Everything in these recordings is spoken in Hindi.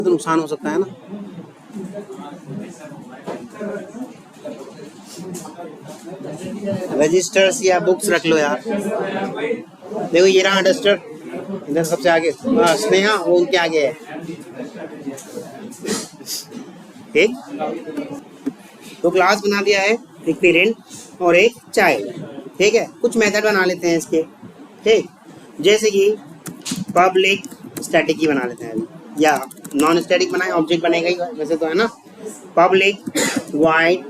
तो नुकसान हो सकता है ना। रजिस्टर्स या बुक्स रख लो यार। देखो ये रहा डस्टर, इधर सबसे आगे। हाँ स्नेहा वो उनके आगे है। ठीक, तो क्लास बना दिया है, एक पेरेंट और एक चाइल्ड। ठीक है, कुछ मेथड बना लेते हैं इसके। ठीक, जैसे कि पब्लिक स्टैटिक ही बना लेते हैं अभी, या नॉन स्टैटिक बनाए, ऑब्जेक्ट बनेगा ही वैसे तो है ना। Public wide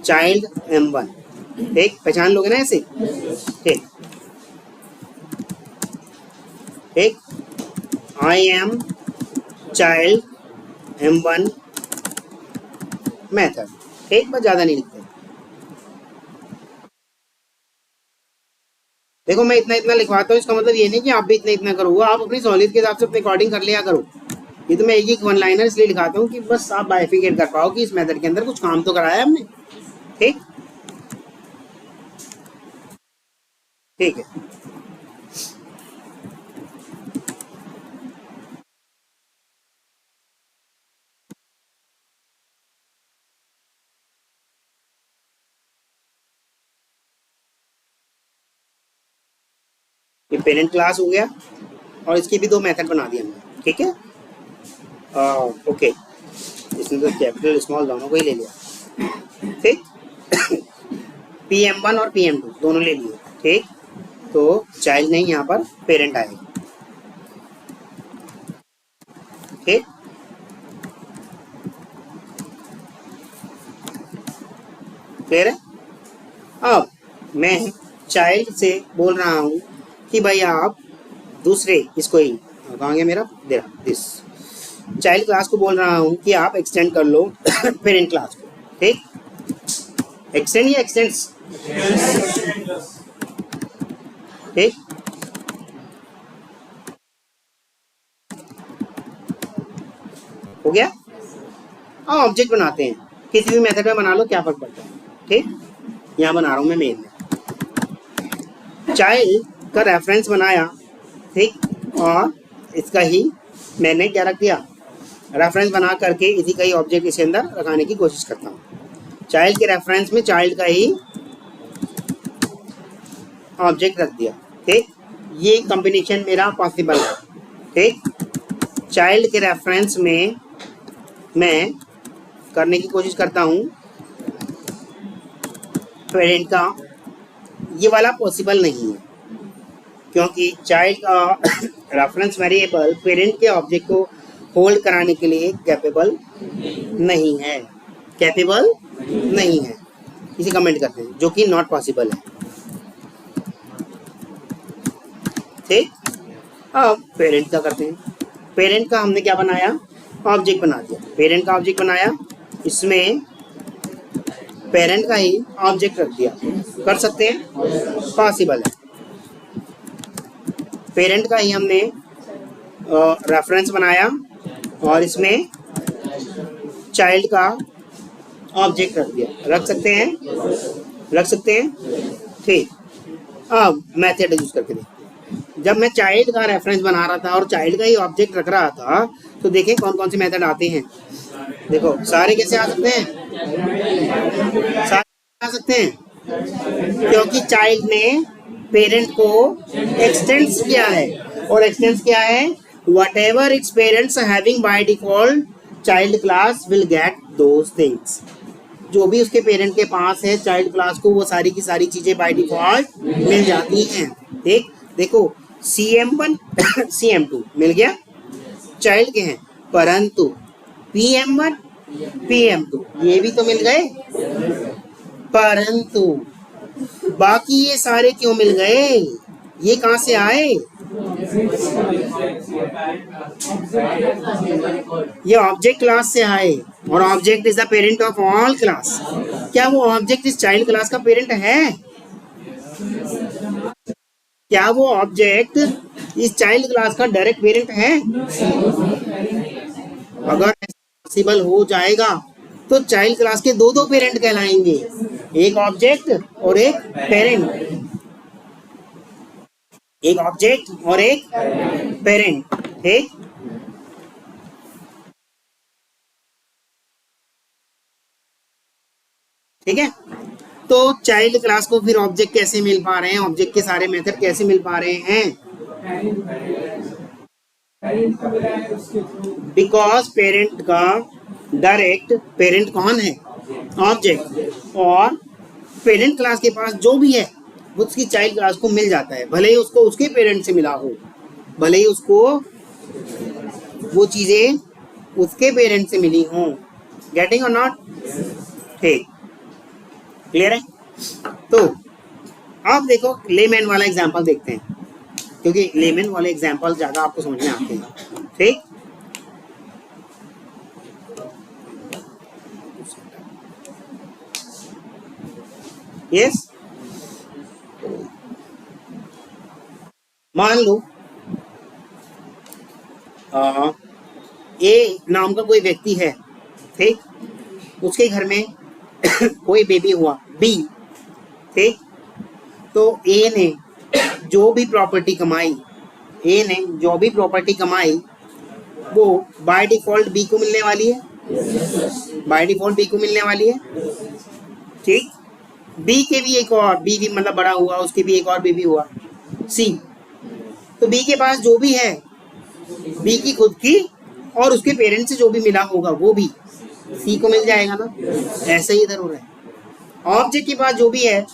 child M1। ठीक, पहचान लोगे ना ऐसे। ठीक ठीक, I am child M1 method. ठीक, बस ज़्यादा नहीं लिखते। देखो मैं इतना इतना लिखवाता हूँ, इसका मतलब ये नहीं कि आप भी इतना इतना करो, आप अपनी सहूलियत के हिसाब से अपने अकॉर्डिंग कर लिया करो। ये तो मैं एक एक वन लाइनर इसलिए लिखाता हूँ कि बस आप बाइफिकेट कर पाओ कि इस मेथड के अंदर कुछ काम तो कराया है हमने। ठीक ठीक है, ये पेरेंट क्लास हो गया और इसकी भी दो मेथड बना दिए हमने। ठीक है, ओके, इसने तो कैपिटल स्मॉल दोनों को ही ले लिया। ठीक, PM1 और PM2 दोनों ले लिए। ठीक, तो चाइल्ड नहीं, यहाँ पर पेरेंट आएगा। ठीक, क्लियर है। अब मैं चाइल्ड से बोल रहा हूँ कि भाई आप दूसरे इसको ही, कहाँ गया मेरा, दे रहा दिस, चाइल्ड क्लास को बोल रहा हूँ कि आप एक्सटेंड कर लो पेरेंट क्लास को। ठीक, एक्सटेंड या एक्सटेंड्स। ठीक, हो गया। अब ऑब्जेक्ट बनाते हैं, किसी भी मेथड में बना लो, क्या फर्क पड़ता है। ठीक, यहाँ बना रहा हूँ मैं मेन में, चाइल्ड का रेफरेंस बनाया। ठीक, और इसका ही मैंने क्या रख दिया, रेफरेंस बना करके इसी का ही ऑब्जेक्ट इसके अंदर लगाने की कोशिश करता हूँ। चाइल्ड के रेफरेंस में चाइल्ड का ही ऑब्जेक्ट रख दिया। ठीक, ये कॉम्बिनेशन मेरा पॉसिबल है। ठीक, चाइल्ड के रेफरेंस में मैं करने की कोशिश करता हूँ पेरेंट का, ये वाला पॉसिबल नहीं है क्योंकि चाइल्ड का रेफरेंस वेरिएबल पेरेंट के ऑब्जेक्ट को होल्ड कराने के लिए कैपेबल नहीं है, कैपेबल नहीं है, इसे कमेंट करते हैं, जो कि नॉट पॉसिबल है। ठीक, अब पेरेंट का करते हैं। पेरेंट का हमने क्या बनाया, ऑब्जेक्ट बना दिया। पेरेंट का ऑब्जेक्ट बनाया, इसमें पेरेंट का ही ऑब्जेक्ट रख दिया। कर सकते हैं, पॉसिबल है। पेरेंट का ही हमने रेफरेंस बनाया और इसमें चाइल्ड का ऑब्जेक्ट रख दिया। रख सकते हैं, रख सकते हैं। ठीक, अब मेथड यूज करके देखते हैं। जब मैं चाइल्ड का रेफरेंस बना रहा था और चाइल्ड का ही ऑब्जेक्ट रख रहा था, तो देखें कौन कौन से मेथड आते हैं। देखो सारे कैसे आ सकते हैं, सारे आ सकते हैं क्योंकि चाइल्ड ने पेरेंट को एक्सटेंड्स किया है, और एक्सटेंड्स क्या है, whatever its parents are having by default child class will get those things। जो भी उसके पेरेंट के पास है चाइल्ड क्लास को, वो सारी की सारी चीजें बाय डिफॉल्ट मिल जाती हैं। ठीक, देखो CM1 CM2 मिल गया, चाइल्ड के हैं, परंतु PM1 PM2 ये भी तो मिल गए, परंतु बाकी ये सारे क्यों मिल गए, ये कहां से आए, ये ऑब्जेक्ट क्लास से आए, और object is the parent of all class. क्या वो ऑब्जेक्ट इस चाइल्ड क्लास का पेरेंट है, क्या वो ऑब्जेक्ट इस चाइल्ड क्लास का डायरेक्ट पेरेंट है। अगर पॉसिबल हो जाएगा तो चाइल्ड क्लास के दो दो पेरेंट कहलाएंगे, एक ऑब्जेक्ट और एक पेरेंट, एक ऑब्जेक्ट और एक पेरेंट। ठीक, ठीक है। तो चाइल्ड क्लास को फिर ऑब्जेक्ट कैसे मिल पा रहे हैं, ऑब्जेक्ट के सारे मेथड कैसे मिल पा रहे हैं? बिकॉज पेरेंट का डायरेक्ट, पेरेंट कौन है? ऑब्जेक्ट। और पेरेंट क्लास के पास जो भी है वो उसकी चाइल्ड क्लास को मिल जाता है, भले ही उसको उसके पेरेंट से मिला हो, भले ही उसको वो चीजें उसके पेरेंट से मिली हों। गेटिंग और नॉट? ठीक, क्लियर है। तो अब देखो लेमैन वाला एग्जांपल देखते हैं, क्योंकि लेमैन वाले एग्जांपल ज्यादा आपको समझ में आते हैं। ठीक, यस। मान लो ए नाम का कोई व्यक्ति है, ठीक, उसके घर में कोई बेबी हुआ बी, ठीक। तो ए ने जो भी प्रॉपर्टी कमाई, ए ने जो भी प्रॉपर्टी कमाई वो बाय डिफॉल्ट बी को मिलने वाली है, बाय डिफॉल्ट बी को मिलने वाली है, ठीक। बी के भी एक और, बी भी मतलब बड़ा हुआ, उसके भी एक और बेबी हुआ सी। तो बी के पास जो भी है, बी की खुद की और उसके पेरेंट से जो भी मिला होगा वो भी सी को मिल जाएगा ना। ऐसे ही इधर हो रहा है, ऑब्जेक्ट के पास जो भी है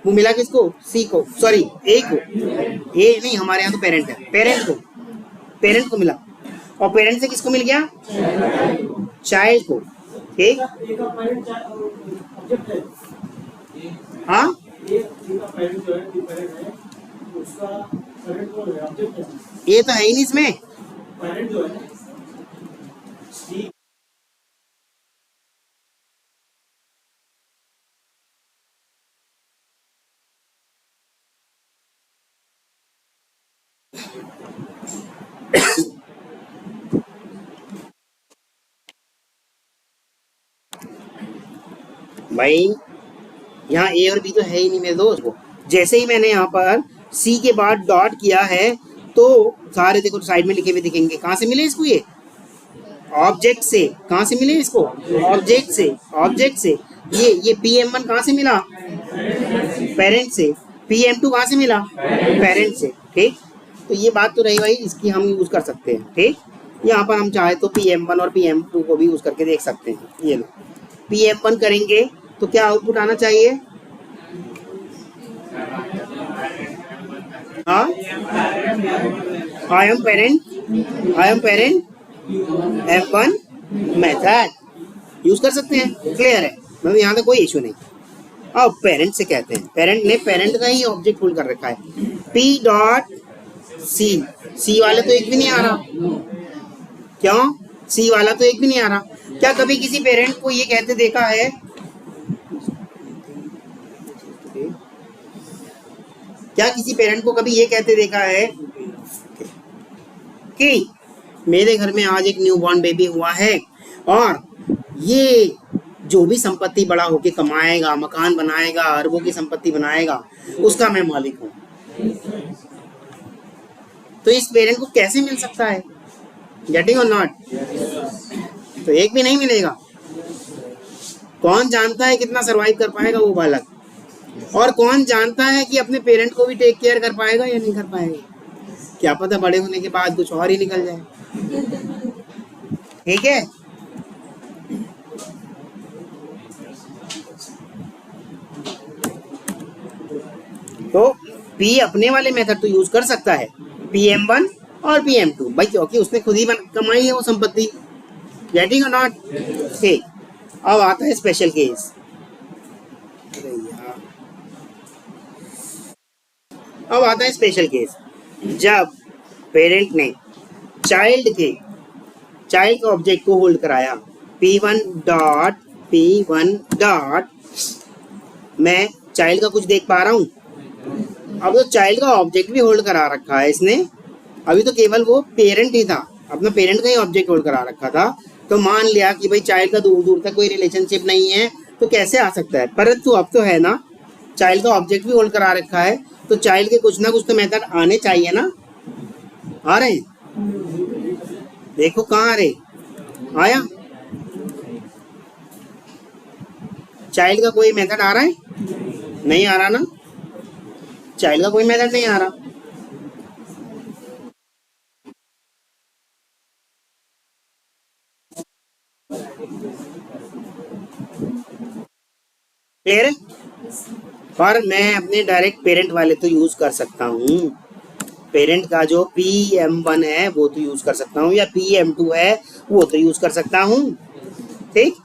वो मिला किसको? सी को, सॉरी ए को। ए नहीं, हमारे यहाँ तो पेरेंट है, पेरेंट को मिला। और पेरेंट से किसको मिल गया? चाइल्ड को, ठीक। हाँ, ये तो है ही नहीं इसमें। भाई यहाँ ए और बी तो है ही नहीं मेरे दोस्त को। जैसे ही मैंने यहाँ पर सी के बाद डॉट किया है तो सारे देखो साइड में लिखे हुए दिखेंगे। कहाँ से मिले इसको? ये ऑब्जेक्ट से। कहाँ से मिले इसको? ऑब्जेक्ट से, ऑब्जेक्ट से। ये PM1 कहाँ से मिला? पेरेंट से। PM2 कहाँ से मिला? पेरेंट से, ठीक। तो ये बात तो रही भाई, इसकी हम यूज कर सकते हैं, ठीक। यहाँ पर हम चाहे तो PM1 और PM2 को भी यूज करके देख सकते हैं। ये लो, PM1 करेंगे तो क्या आउटपुट आना चाहिए? हाँ, I am parent M1 method use कर सकते हैं। क्लियर है, मतलब यहाँ तक कोई इशू नहीं। अब पेरेंट से कहते हैं, पेरेंट ने पेरेंट का ही ऑब्जेक्ट होल्ड कर रखा है। P डॉट सी, सी वाला तो एक भी नहीं आ रहा। क्यों? सी वाला तो एक भी नहीं आ रहा। क्या कभी किसी पेरेंट को ये कहते देखा है? क्या किसी पेरेंट को कभी ये कहते देखा है कि मेरे घर में आज एक न्यूबॉर्न बेबी हुआ है और ये जो भी संपत्ति बड़ा होके कमाएगा, मकान बनाएगा, अरबों की संपत्ति बनाएगा, उसका मैं मालिक हूं। तो इस पेरेंट को कैसे मिल सकता है? गेटिंग और नॉट? तो एक भी नहीं मिलेगा। कौन जानता है कितना सरवाइव कर पाएगा वो बालक, और कौन जानता है कि अपने पेरेंट को भी टेक केयर कर पाएगा या नहीं कर पाएगा? क्या पता बड़े होने के बाद कुछ और ही निकल जाए। ठीक है, तो P अपने वाले मेथड तो यूज कर सकता है, PM1 और PM2 भाई, क्योंकि उसने खुद ही कमाई है वो संपत्ति। गेटिंग और नॉट? ठीक। अब आता है स्पेशल केस। अब आता है स्पेशल केस, जब पेरेंट ने चाइल्ड का ऑब्जेक्ट को होल्ड कराया। P1 डॉट मैं चाइल्ड का कुछ देख पा रहा हूं। अब तो चाइल्ड का ऑब्जेक्ट भी होल्ड करा रखा है इसने। अभी तो केवल वो पेरेंट ही था, अपना पेरेंट का ही ऑब्जेक्ट होल्ड करा रखा था। तो मान लिया कि भाई चाइल्ड का दूर दूर तक कोई रिलेशनशिप नहीं है, तो कैसे आ सकता है? परंतु अब तो है ना, चाइल्ड का ऑब्जेक्ट भी होल्ड करा रखा है, तो चाइल्ड के कुछ ना कुछ तो मेथड आने चाहिए ना। आ रहे हैं? देखो कहाँ आ रहे, आया चाइल्ड का कोई मेथड आ रहा है? नहीं आ रहा ना, चाइल्ड का कोई मेथड नहीं आ रहा। क्लियर है? और मैं अपने डायरेक्ट पेरेंट वाले तो यूज कर सकता हूँ, पेरेंट का जो PM1 है वो तो यूज कर सकता हूँ, या PM2 है वो तो यूज कर सकता हूँ, ठीक।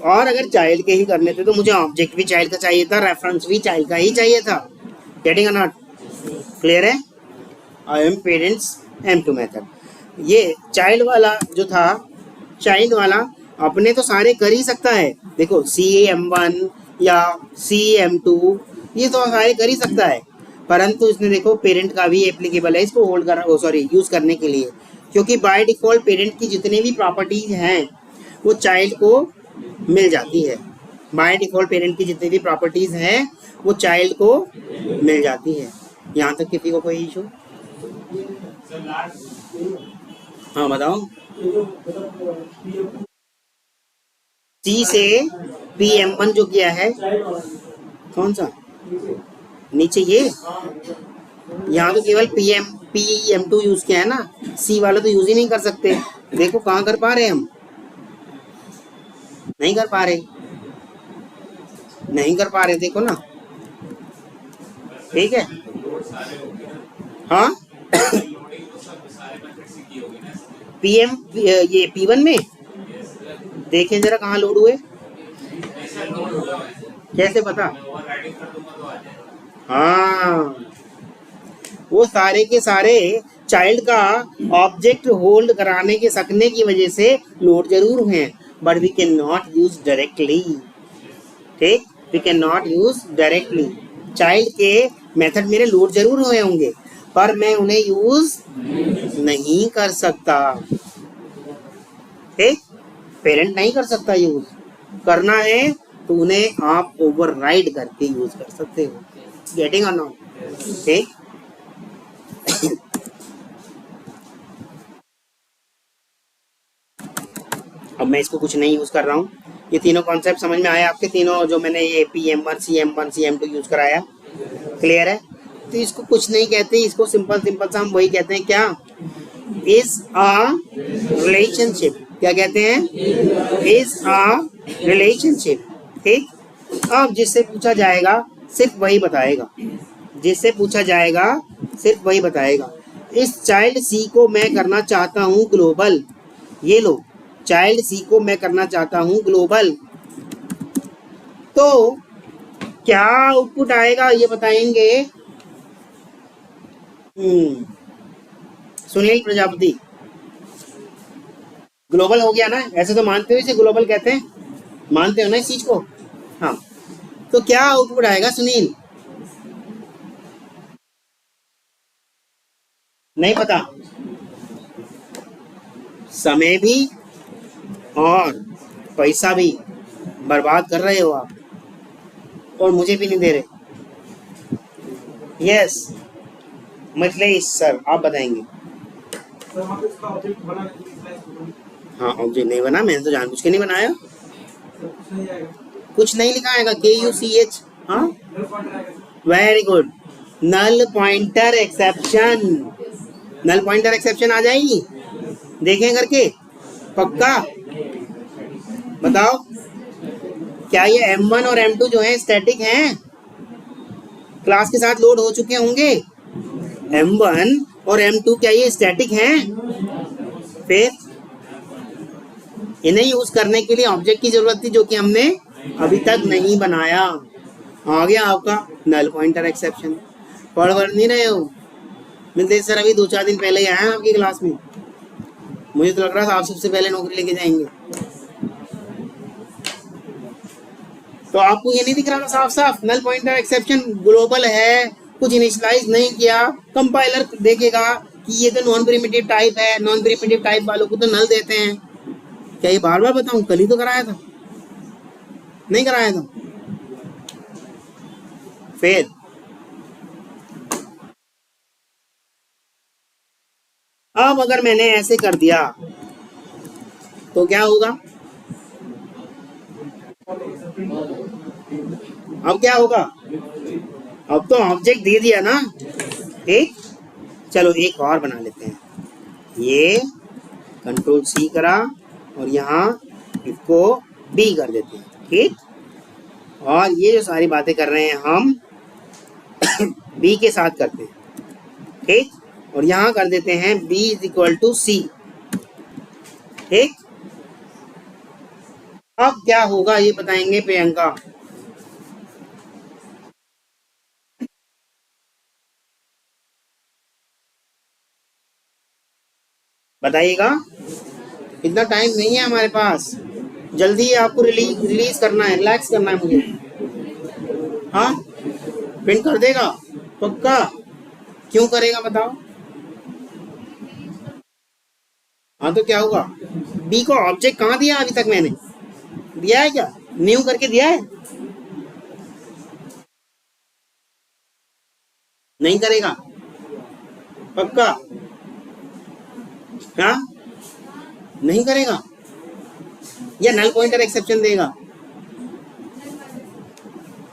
और अगर चाइल्ड के ही करने थे तो मुझे ऑब्जेक्ट भी चाइल्ड का चाहिए था, रेफरेंस भी चाइल्ड का ही चाहिए था। गेटिंग और नॉट? क्लियर है? I am parents M2 method. ये चाइल्ड वाला जो था, चाइल्ड वाला अपने तो सारे कर ही सकता है, देखो CM1 या CM2 ये तो सारे कर ही सकता है, परंतु इसने देखो पेरेंट का भी एप्लीकेबल है इसको होल्ड कर, सॉरी यूज करने के लिए, क्योंकि बाय डिफॉल्ट पेरेंट की जितनी भी प्रॉपर्टीज हैं वो चाइल्ड को मिल जाती है। बाय डिफॉल्ट पेरेंट की जितनी भी प्रॉपर्टीज हैं वो चाइल्ड को मिल जाती है। यहाँ तक किसी को कोई इशू? हाँ बताओ। C से PM1 जो किया है, कौन सा नीचे ये, यहाँ तो केवल PM2 यूज किया है ना, C वाला तो यूज ही नहीं कर सकते। देखो कहाँ कर पा रहे हम, नहीं कर पा रहे, नहीं कर पा रहे, देखो ना, ठीक है। हाँ PM ये P1 में देखें जरा कहाँ लोड हुए, कैसे पता? हाँ वो सारे के सारे चाइल्ड का ऑब्जेक्ट होल्ड कराने के सकने की वजह से लोड जरूर हुए, but we can not use directly, ठीक, we can not use directly. Child के मेथड मेरे लोड जरूर हुए होंगे पर मैं उन्हें यूज नहीं कर सकता, ठीक, पेरेंट नहीं कर सकता यूज, करना है तो उन्हें आप ओवरराइड करके यूज कर सकते हो। गेटिंग और नॉट? ठीक। अब मैं इसको कुछ नहीं यूज कर रहा हूँ, ये तीनों कॉन्सेप्ट समझ में आए आपके, तीनों जो मैंने ये PM1 CM1 CM2 यूज कराया, क्लियर है? तो इसको कुछ नहीं कहते, इसको सिंपल सिंपल सा हम वही कहते हैं, क्या? Is a relationship. क्या कहते हैं? इज अ रिलेशनशिप, ठीक। अब जिससे पूछा जाएगा सिर्फ वही बताएगा, जिससे पूछा जाएगा सिर्फ वही बताएगा। इस चाइल्ड C को मैं करना चाहता हूँ ग्लोबल, ये लो, चाइल्ड C को मैं करना चाहता हूँ ग्लोबल, तो क्या आउटपुट आएगा ये बताएंगे सुनील प्रजापति। ग्लोबल हो गया ना, ऐसे तो मानते हो इसे ग्लोबल कहते हैं, मानते हो ना इस चीज को? हाँ, तो क्या आउटपुट आएगा सुनील? नहीं पता, समय भी और पैसा भी बर्बाद कर रहे हो आप, और मुझे भी नहीं दे रहे। यस मिथिलेश सर आप बताएंगे। हाँ ऑब्जेक्ट नहीं बना, मैंने तो जानबूझ के नहीं बनाया, कुछ नहीं लिखा आएगा, KUCH। हाँ very good, null pointer exception, null pointer exception आ जाएगी, देखें करके पक्का बताओ। क्या ये M1 और M2 जो है स्टैटिक हैं, क्लास के साथ लोड हो चुके होंगे? M1 और M2 क्या ये स्टैटिक हैं? फिर इन्हें यूज करने के लिए ऑब्जेक्ट की जरूरत थी जो कि हमने अभी तक नहीं बनाया। आ गया आपका नल पॉइंटर एक्सेप्शन। पढ़ नहीं रहे हो? मिलते सर अभी 2-4 दिन पहले ही आए हैं आपकी क्लास में, मुझे तो लग रहा था आप सबसे पहले नौकरी लेके जाएंगे। तो आपको ये नहीं दिख रहा था साफ साफ, नल पॉइंटर एक्सेप्शन ग्लोबल है, कुछ इनिशियलाइज नहीं किया, कंपाइलर देखेगा कि ये तो नॉन प्रिमिटिव टाइप है, नॉन प्रिमिटिव टाइप वालों को तो नल देते हैं। क्या ये बार बार बताऊं? कल ही तो कराया था, नहीं कराया था? फिर अब अगर मैंने ऐसे कर दिया तो क्या होगा? अब क्या होगा, अब तो ऑब्जेक्ट दे दिया ना, ठीक। चलो एक और बना लेते हैं, ये कंट्रोल सी करा और यहाँ इसको बी कर देते हैं, ठीक। और ये जो सारी बातें कर रहे हैं हम बी के साथ करते हैं, ठीक। और यहाँ कर देते हैं b इज इक्वल टू सी, ठीक। अब क्या होगा ये बताएंगे प्रियंका। बताइएगा, इतना टाइम नहीं है हमारे पास, जल्दी आपको रिलीज करना है, रिलैक्स करना है मुझे। हाँ प्रिंट कर देगा पक्का, क्यों करेगा बताओ। हाँ तो क्या हुआ, बी को ऑब्जेक्ट कहाँ दिया अभी तक, मैंने दिया है क्या, न्यू करके दिया है, नहीं करेगा पक्का, हाँ नहीं करेगा, या नल पॉइंटर एक्सेप्शन देगा,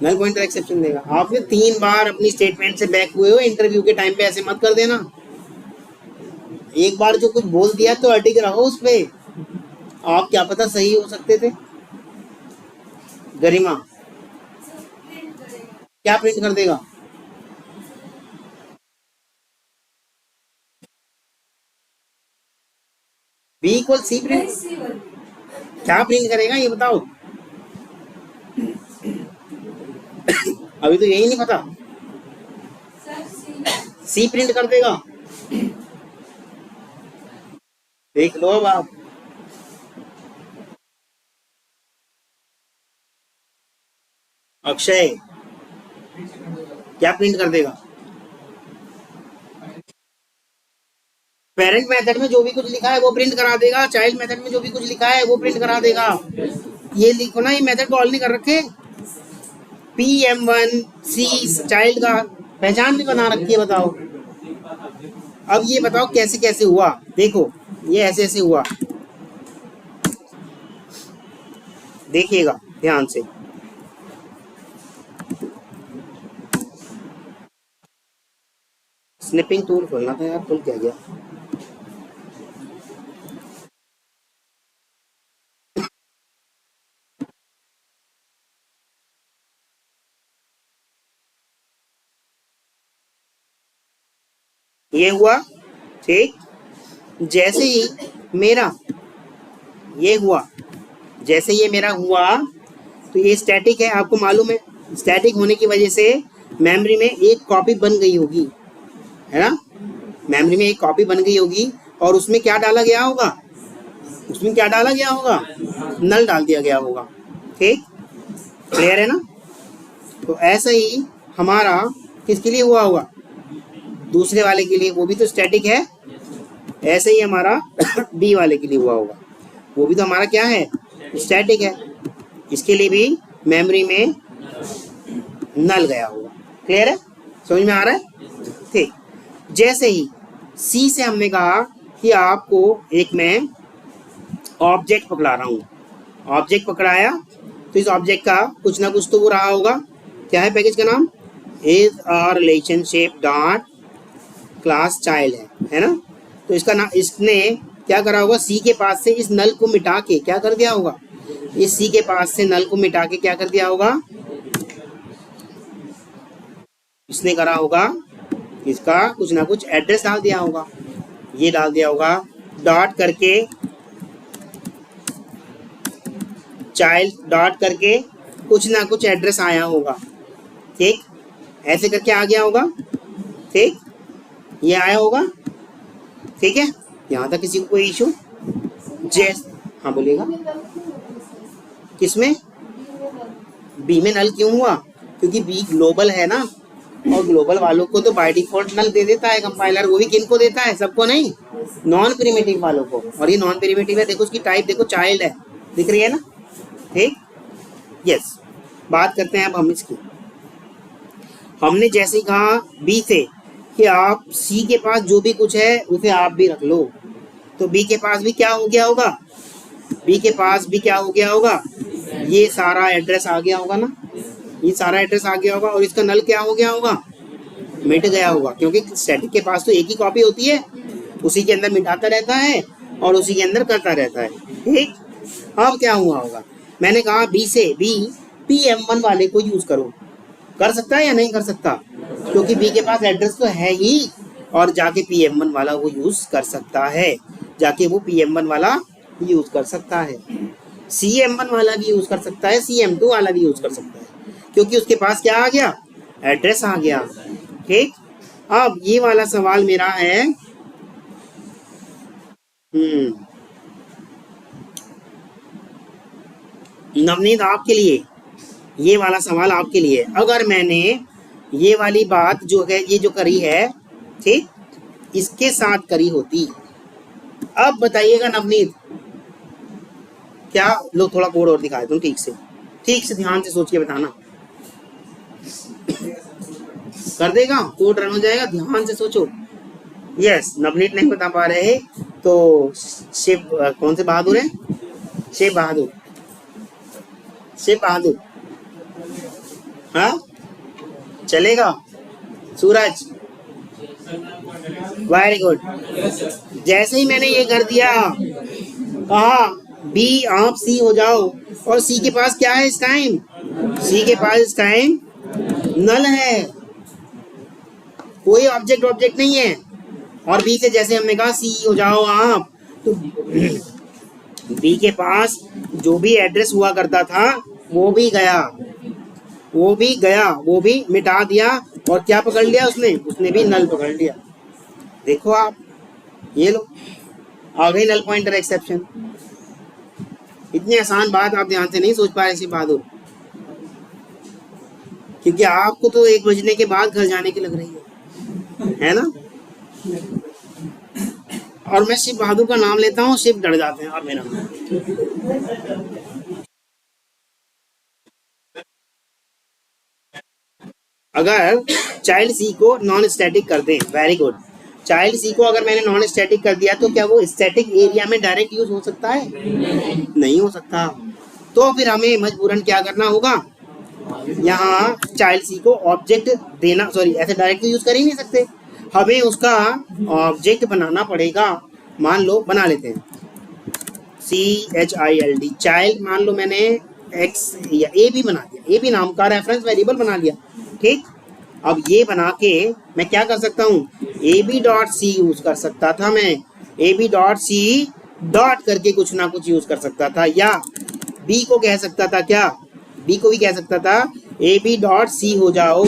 नल पॉइंटर एक्सेप्शन देगा। आपने 3 बार अपनी स्टेटमेंट से बैक हुए हो इंटरव्यू के टाइम पे, ऐसे मत कर देना। एक बार जो कुछ बोल दिया तो अटिक रहो उस पे, आप क्या पता सही हो सकते थे। गरिमा क्या प्रिंट कर देगा, बी इक्वल सी प्रिंट, क्या प्रिंट करेगा ये बताओ। अभी तो यही नहीं पता, सी प्रिंट कर देगा, देख लो अब आप। अक्षय क्या प्रिंट कर देगा, पेरेंट मेथड में जो भी कुछ लिखा है वो प्रिंट करा देगा, चाइल्ड मेथड में जो भी कुछ लिखा है वो प्रिंट करा देगा। ये लिखो ना, ये मेथड कॉल नहीं कर रखे, PM1 सी चाइल्ड का पहचान भी बना रखी है, बताओ। अब ये बताओ कैसे कैसे हुआ, देखो ये ऐसे ऐसे हुआ, देखिएगा ध्यान से। स्निपिंग टूल खोलना था यार, खुल क्या गया। ये हुआ, ठीक। जैसे ही मेरा ये हुआ, जैसे ये मेरा हुआ तो ये स्टैटिक है, आपको मालूम है। स्टैटिक होने की वजह से मेमोरी में एक कॉपी बन गई होगी, है ना, मेमोरी में एक कॉपी बन गई होगी, और उसमें क्या डाला गया होगा, उसमें क्या डाला गया होगा, नल डाल दिया गया होगा, ठीक। क्लियर है ना। तो ऐसा ही हमारा किसके लिए हुआ होगा, दूसरे वाले के लिए, वो भी तो स्टैटिक है। ऐसे ही हमारा बी वाले के लिए हुआ होगा, वो भी तो हमारा क्या है, स्टैटिक है। इसके लिए भी मेमोरी में नल गया होगा। क्लियर है, समझ में आ रहा है, ठीक। जैसे ही सी से हमने कहा कि आपको एक मैं ऑब्जेक्ट पकड़ा रहा हूँ, ऑब्जेक्ट पकड़ाया तो इस ऑब्जेक्ट का कुछ ना कुछ तो वो रहा होगा। क्या है पैकेज का नाम, is a relationship dot class child है ना। तो इसका नाम, इसने क्या करा होगा, सी के पास से इस नल को मिटा के क्या कर दिया होगा, इस सी के पास से नल को मिटा के क्या कर दिया होगा, इसने करा होगा इसका कुछ ना कुछ एड्रेस डाल दिया होगा, ये डाल दिया होगा डॉट करके चाइल्ड डॉट करके कुछ ना कुछ एड्रेस आया होगा, ठीक। ऐसे करके आ गया होगा, ठीक, ये आया होगा, ठीक है। यहाँ तक किसी को कोई इशू, जैस हाँ बोलिएगा, किसमें, बी में नल क्यों हुआ, क्योंकि बी ग्लोबल है ना, और ग्लोबल वालों को तो बाय डिफॉल्ट नल दे देता है कंपाइलर, वो भी किनको देता है, सबको नहीं, नॉन प्रिमिटिव वालों को। और ये नॉन प्रिमिटिव है, देखो उसकी टाइप देखो चाइल्ड है, दिख रही है ना, ठीक। यस, बात करते हैं अब हम इसकी। हमने जैसे ही कहा बी से कि आप सी के पास जो भी कुछ है उसे आप भी रख लो, तो बी के पास भी क्या हो गया होगा, बी के पास भी क्या हो गया होगा, ये सारा एड्रेस आ गया होगा ना, ये सारा एड्रेस आ गया होगा और इसका नल क्या हो गया होगा, मिट गया होगा, क्योंकि स्टैटिक के पास तो एक ही कॉपी होती है, उसी के अंदर मिटाता रहता है और उसी के अंदर करता रहता है। ठीक, अब क्या हुआ होगा, मैंने कहा बी से बी PM1 वाले को यूज करो, कर सकता है या नहीं कर सकता, क्योंकि बी के पास एड्रेस तो है ही और जाके PM1 वाला वो यूज कर सकता है, जाके वो PM1 वाला यूज कर सकता है, CM1 वाला भी यूज कर सकता है, CM2 वाला भी यूज कर सकता है, क्योंकि उसके पास क्या आ गया, एड्रेस आ गया। ठीक, अब ये वाला सवाल मेरा है, नवनीत आपके लिए, ये वाला सवाल आपके लिए। अगर मैंने ये वाली बात जो है, ये जो करी है, ठीक, इसके साथ करी होती, अब बताइएगा नवनीत, क्या लोग थोड़ा कोड और दिखाए तुम, ठीक से ध्यान से सोच के बताना, कर देगा, कोड रन हो जाएगा, ध्यान से सोचो। यस, नवनीत नहीं बता पा रहे तो शिव, कौन से बहादुर है, शिव बहादुर, हाँ चलेगा, सूरज, वेरी गुड। जैसे ही मैंने ये कर दिया, कहा बी आप सी हो जाओ, और सी के पास क्या है इस टाइम, सी के पास इस टाइम नल है, कोई ऑब्जेक्ट नहीं है, और बी से जैसे हमने कहा सी हो जाओ आप, तो बी के पास जो भी एड्रेस हुआ करता था वो भी गया, वो भी मिटा दिया, और क्या पकड़ लिया उसने भी नल पकड़ लिया। देखो आप, ये लो आ गई नल पॉइंटर एक्सेप्शन। इतनी आसान बात आप ध्यान से नहीं सोच पा रहे सी बहादुर, क्योंकि आपको तो 1 बजने के बाद घर जाने की लग रही है ना, और मैं शिव बहादुर का नाम लेता हूँ, शिव डर जाते हैं और मेरा अगर चाइल्ड सी को नॉन स्टैटिक कर दें, वेरी गुड, चाइल्ड सी को अगर मैंने नॉन स्टैटिक कर दिया तो क्या वो स्टैटिक एरिया में डायरेक्ट यूज हो सकता है, नहीं हो सकता, तो फिर हमें मजबूरन क्या करना होगा, यहाँ चाइल्ड सी को ऑब्जेक्ट देना, सॉरी ऐसे डायरेक्ट यूज कर ही नहीं सकते, हमें उसका ऑब्जेक्ट बनाना पड़ेगा। मान लो बना लेते हैं, CHILD चाइल्ड, मान लो मैंने X या A भी बना दिया, A भी नाम का रेफरेंस वेरिएबल बना लिया। ठीक, अब ये बना के मैं क्या कर सकता हूँ, AB.C यूज कर सकता था, मैं AB.C डॉट करके कुछ ना कुछ यूज कर सकता था, या B को कह सकता था, क्या B को भी कह सकता था AB.C हो जाओ,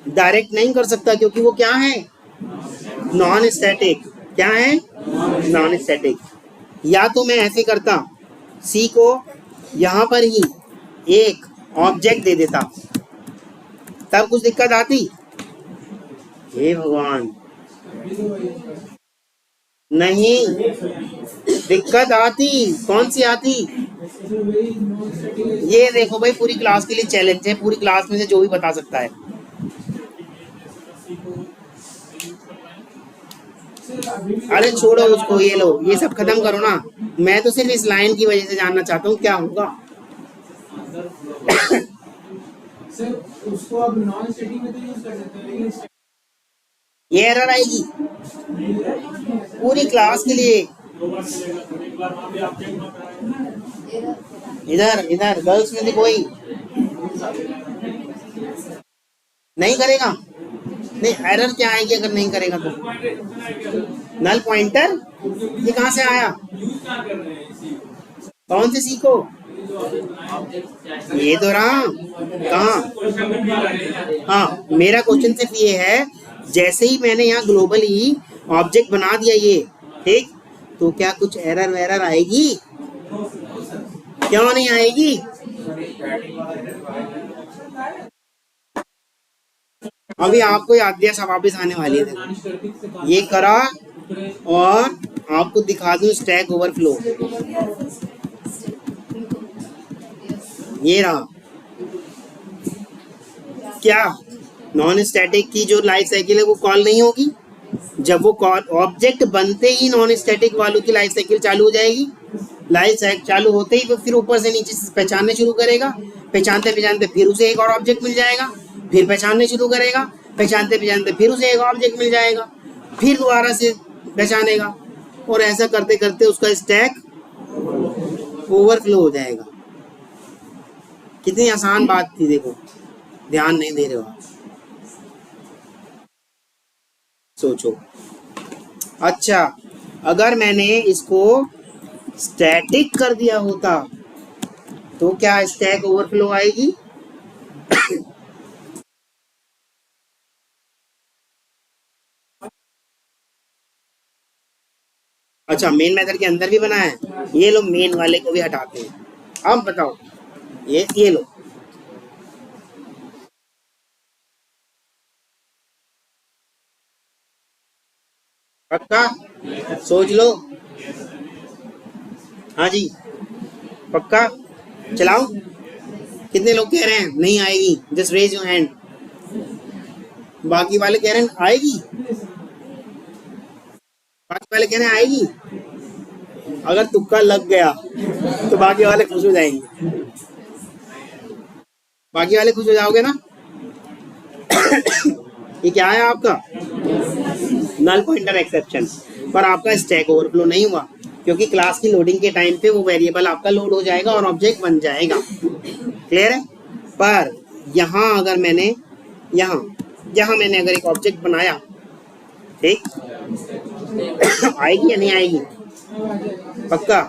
डायरेक्ट नहीं कर सकता क्योंकि वो क्या है, नॉन स्टैटिक, क्या है, नॉन स्टैटिक। या तो मैं ऐसे करता, C को यहाँ पर ही एक ऑब्जेक्ट दे देता, तब कुछ दिक्कत आती, हे भगवान, नहीं दिक्कत आती, कौन सी आती, ये देखो भाई, पूरी क्लास के लिए चैलेंज है, पूरी क्लास में से जो भी बता सकता है। अरे छोड़ो उसको, ये लो, ये सब खत्म करो ना, मैं तो सिर्फ इस लाइन की वजह से जानना चाहता हूँ क्या होगा। उसको अब नॉन स्टैटिक में तो यूज कर सकते हैं, लेकिन ये एरर आएगी पूरी क्लास के लिए। इधर गर्ल्स में से कोई नहीं करेगा, नहीं एरर क्या आएगी अगर नहीं करेगा तो, नल पॉइंटर ये कहाँ से आया, कौन से सीखो, ये तो रहा, कहाँ, हाँ मेरा क्वेश्चन सिर्फ ये है, जैसे ही मैंने यहाँ ग्लोबली ऑब्जेक्ट बना दिया ये, ठीक, तो क्या कुछ एरर वेरर आएगी, क्यों नहीं आएगी, अभी आपको याद दिया, सब वापिस आने वाली है, ये करा और आपको दिखा दूं स्टैक ओवरफ्लो, ये रहा, क्या नॉन स्टैटिक की जो लाइफ साइकिल है वो कॉल नहीं होगी, जब वो कॉल ऑब्जेक्ट बनते ही नॉन स्टैटिक वालों की लाइफ साइकिल चालू हो जाएगी, लाइफ साइकिल चालू होते ही तो फिर ऊपर से नीचे पहचानने शुरू करेगा, पहचानते पहचानते फिर उसे एक और ऑब्जेक्ट मिल जाएगा, फिर पहचानने शुरू करेगा, पहचानते पहचानते फिर उसे एक ऑब्जेक्ट मिल जाएगा, फिर दोबारा से पहचानेगा, और ऐसा करते करते उसका स्टैक ओवरफ्लो हो जाएगा। कितनी आसान बात थी, देखो ध्यान नहीं दे रहे हो आप। सोचो, अच्छा अगर मैंने इसको स्टैटिक कर दिया होता तो क्या स्टैक ओवरफ्लो आएगी? अच्छा, मेन मेथड के अंदर भी बना है। ये लो, मेन वाले को भी हटाते हैं। अब बताओ, ये लो, पक्का? सोच लो। हाँ जी, पक्का? चलाओ। कितने लोग कह रहे हैं नहीं आएगी? Just raise your hand. बाकी वाले कह रहे हैं आएगी, बाकी वाले कह रहे हैं आएगी। अगर तुक्का लग गया तो बाकी वाले खुश हो जाएंगे। बाकी वाले खुश हो जाओगे ना? ये क्या है आपका? Null pointer exception. पर आपका स्टैक ओवरफ्लो नहीं हुआ, क्योंकि क्लास की लोडिंग के टाइम पे वो वेरिएबल आपका लोड हो जाएगा और ऑब्जेक्ट बन जाएगा। क्लियर है? पर यहाँ अगर मैंने यहाँ यहाँ मैंने अगर एक ऑब्जेक्ट बनाया, ठीक, आएगी या नहीं आएगी? पक्का?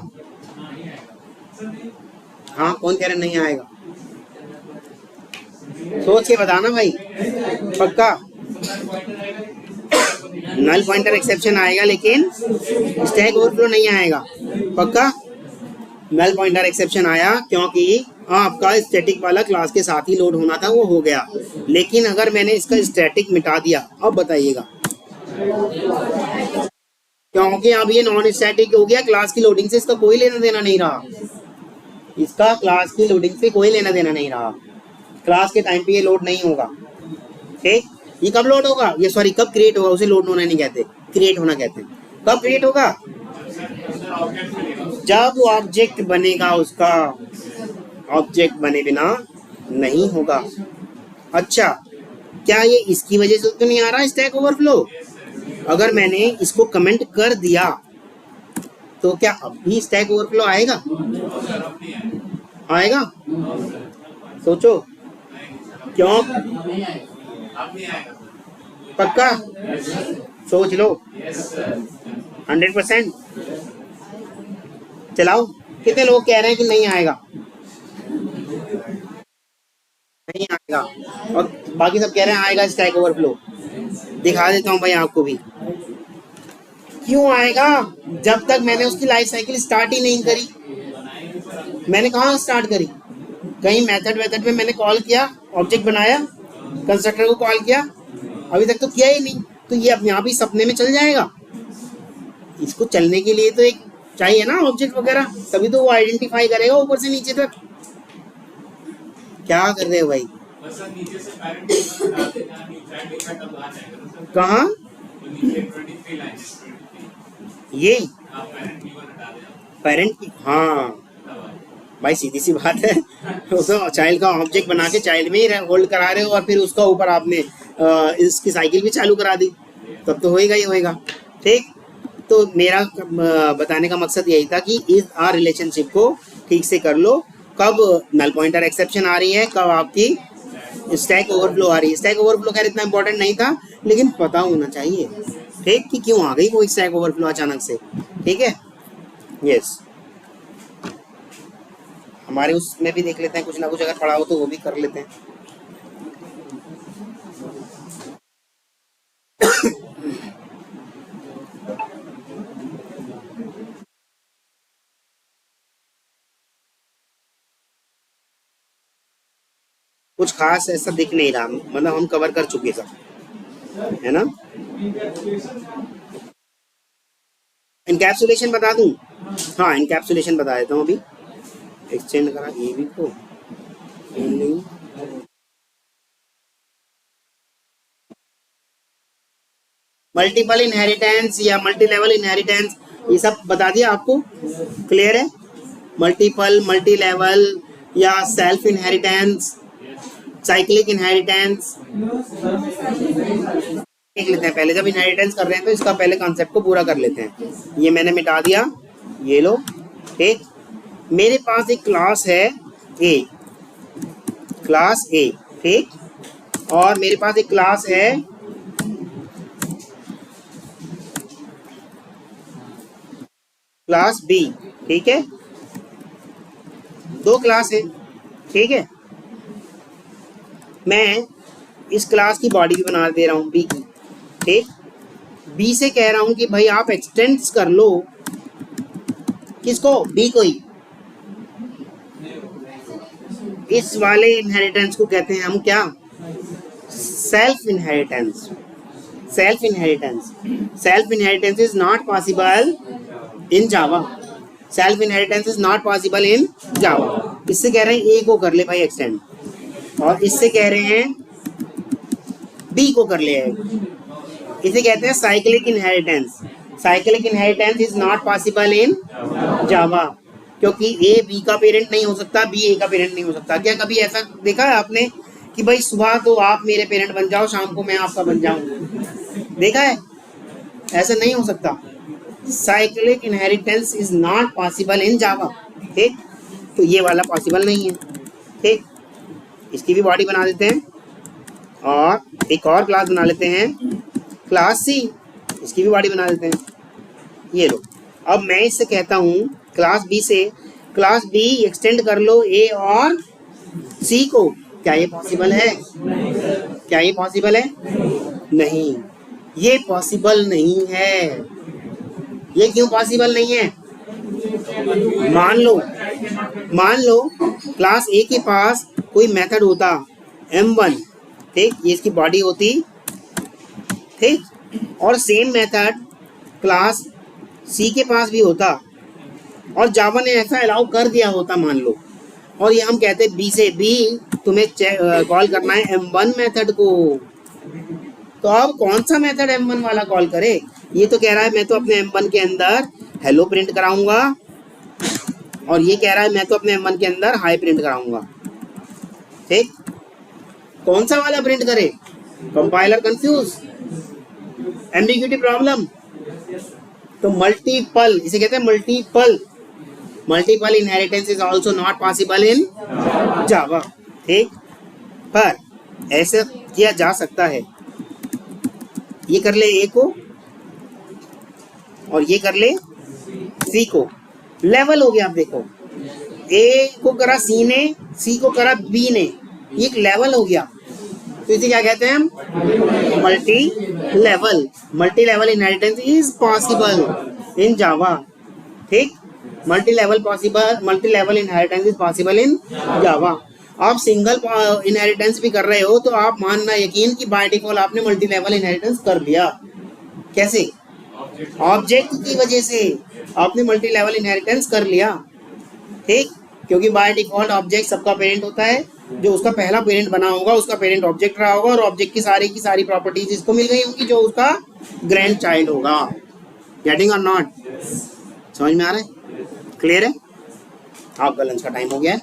हाँ, कौन कह रहे नहीं आएगा? सोच के बताना भाई। पक्का? नल पॉइंटर एक्सेप्शन आएगा लेकिन स्टैक ओवरफ्लो नहीं आएगा। पक्का? नल पॉइंटर एक्सेप्शन आया क्योंकि आपका स्टैटिक वाला क्लास के साथ ही लोड होना था, वो हो गया। लेकिन अगर मैंने इसका स्टैटिक मिटा दिया, अब बताइएगा, क्योंकि अब ये नॉन स्टैटिक हो गया, क्लास की लोडिंग से इसका कोई लेना देना नहीं रहा। इसका क्लास की लोडिंग से कोई लेना देना नहीं रहा। क्लास के टाइम पे ये लोड नहीं होगा। ठीक, ये कब लोड होगा? ये सॉरी, कब क्रिएट होगा? उसे लोड होना नहीं कहते, क्रिएट होना कहते हैं। कब क्रिएट होगा? जब ऑब्जेक्ट बनेगा, उसका ऑब्जेक्ट बने बिना नहीं होगा। अच्छा, क्या ये इसकी वजह से तो नहीं आ रहा स्टैक ओवरफ्लो? अगर मैंने इसको कमेंट कर दिया तो क्या अब भी स्टैक ओवरफ्लो आएगा? आएगा? सोचो, क्यों? पक्का? सोच लो। 100%? चलाओ। कितने लोग कह रहे हैं कि नहीं आएगा? नहीं आएगा, और बाकी सब कह रहे हैं आएगा स्टैक ओवरफ्लो। दिखा देता हूं भाई आपको भी। क्यों आएगा? जब तक मैंने उसकी लाइफ साइकिल स्टार्ट ही नहीं करी। मैंने कहाँ स्टार्ट करी? कहीं मेथड में मैंने कॉल किया, ऑब्जेक्ट बनाया, कंस्ट्रक्टर को कॉल किया? अभी तक तो किया ही नहीं। तो ये अपने आप ही सपने में चल जाएगा। इसको चलने के लिए तो एक चाहिए ना ऑब्जेक्ट वगैरह, तभी तो वो आइडेंटिफाई करेगा ऊपर से नीचे तक। क्या कर रहे हो भाई? कहाँ? ये पेरेंट की? हाँ भाई, सीधी सी बात है। तो चाइल्ड का ऑब्जेक्ट बना के चाइल्ड में ही होल्ड करा रहे हो, और फिर उसका ऊपर आपने इसकी साइकिल भी चालू करा दी, तब तो होएगा ही होएगा। ठीक, तो मेरा बताने का मकसद यही था कि इस आर रिलेशनशिप को ठीक से कर लो। कब नल पॉइंटर एक्सेप्शन आ रही है, कब आपकी स्टैक ओवरफ्लो आ रही है। स्टैक ओवरफ्लो खैर इतना इंपॉर्टेंट नहीं था, लेकिन पता होना चाहिए, ठीक, कि क्यों आ गई वो स्टैक ओवरफ्लो अचानक से। ठीक है, यस। हमारे उसमें भी देख लेते हैं, कुछ ना कुछ अगर पढ़ा हो तो वो भी कर लेते हैं। कुछ खास ऐसा दिख नहीं रहा, मतलब हम कवर कर चुके सब, है ना? इनकैप्सुलेशन बता दूं? हाँ, इनकैप्सुलेशन बता देता हूँ अभी। एक्सटेंड करा ये भी को मल्टीपल इनहेरिटेंस या मल्टी लेवल इनहेरिटेंस, ये सब बता दिया आपको। क्लियर है? मल्टीपल, मल्टी लेवल, या सेल्फ इनहेरिटेंस, साइक्लिक इनहेरिटेंस? देख लेते हैं पहले, जब इनहेरिटेंस कर रहे हैं तो इसका पहले कॉन्सेप्ट को पूरा कर लेते हैं। ये मैंने मिटा दिया, ये लो। ठीक, मेरे पास एक क्लास है ए, क्लास ए, ठीक, और मेरे पास एक क्लास है क्लास बी, ठीक है, दो क्लास है, ठीक है। मैं इस क्लास की बॉडी भी बना दे रहा हूँ बी की, ठीक। बी से कह रहा हूँ कि भाई आप एक्सटेंड कर लो, किसको? बी को ही। इस वाले इनहेरिटेंस को कहते हैं हम क्या? Self inheritance. Self inheritance, self inheritance is not possible in Java. Self inheritance is not possible in Java. इससे कह रहे हैं ए को कर ले भाई एक्सटेंड, और इससे कह रहे हैं बी को कर ले। इसे कहते हैं cyclic inheritance. Cyclic inheritance is not possible in Java, क्योंकि ए बी का पेरेंट नहीं हो सकता, बी ए का पेरेंट नहीं हो सकता। क्या कभी ऐसा देखा है आपने कि भाई सुबह तो आप मेरे पेरेंट बन जाओ, शाम को मैं आपका बन जाऊं? देखा है? ऐसा नहीं हो सकता। Cyclic inheritance is not possible in Java, ठीक। तो ये वाला पॉसिबल नहीं है, ठीक। इसकी भी बॉडी बना देते हैं और एक और क्लास बना लेते हैं, क्लास सी, इसकी भी बॉडी बना देते हैं। ये लो, अब मैं इससे कहता हूँ क्लास बी से, क्लास बी एक्सटेंड कर लो ए और सी को। क्या ये पॉसिबल है? क्या ये पॉसिबल है? नहीं, ये पॉसिबल नहीं है। ये क्यों पॉसिबल नहीं है? मान लो क्लास ए के पास कोई मेथड होता M1, ठीक, ये इसकी बॉडी होती, ठीक, और सेम मेथड क्लास सी के पास भी होता, और जावा ने ऐसा अलाउ कर दिया होता मान लो, और ये हम कहते बी से, बी तुम्हें कॉल करना है M1 मेथड को। तो अब कौन सा मेथड M1 वाला कॉल करे? ये तो कह रहा है मैं तो अपने M1 के अंदर हेलो प्रिंट कराऊंगा, और ये कह रहा है मैं तो अपने M1 के अंदर हाई प्रिंट कराऊंगा, ठीक। कौन सा वाला प्रिंट करे? Compiler confuse, ambiguity problem. तो मल्टीपल, इसे कहते हैं multiple. Multiple inheritance is also not possible in Java, ठीक। पर ऐसे किया जा सकता है, ये कर ले ए को और ये कर ले सी को, लेवल हो गया। आप देखो, ए को करा सी ने, सी को करा बी ने, ये एक लेवल हो गया। तो इसे क्या कहते हैं हम? Multi level. Multi level inheritance is possible in Java, ठीक। Multi level inheritance is possible in Java. आप सिंगल इनहेरिटेंस भी कर रहे हो तो आप मानना यकीन कि बाय डिफॉल्ट आपने मल्टी लेवल इनहेरिटेंस कर लिया। कैसे? ऑब्जेक्ट की वजह से आपने मल्टी लेवल इनहेरिटेंस कर लिया, ठीक, क्योंकि बाय डिफॉल्ट ऑब्जेक्ट सबका पेरेंट होता है। जो उसका पहला पेरेंट बना होगा उसका पेरेंट ऑब्जेक्ट रहा होगा, और ऑब्जेक्ट की सारी प्रॉपर्टीज इसको मिल गई होंगी जो उसका ग्रैंड चाइल्ड होगा। गेटिंग और नॉट? समझ में आ रहा है? क्लियर है? आपका लंच का टाइम हो गया है,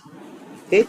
ठीक।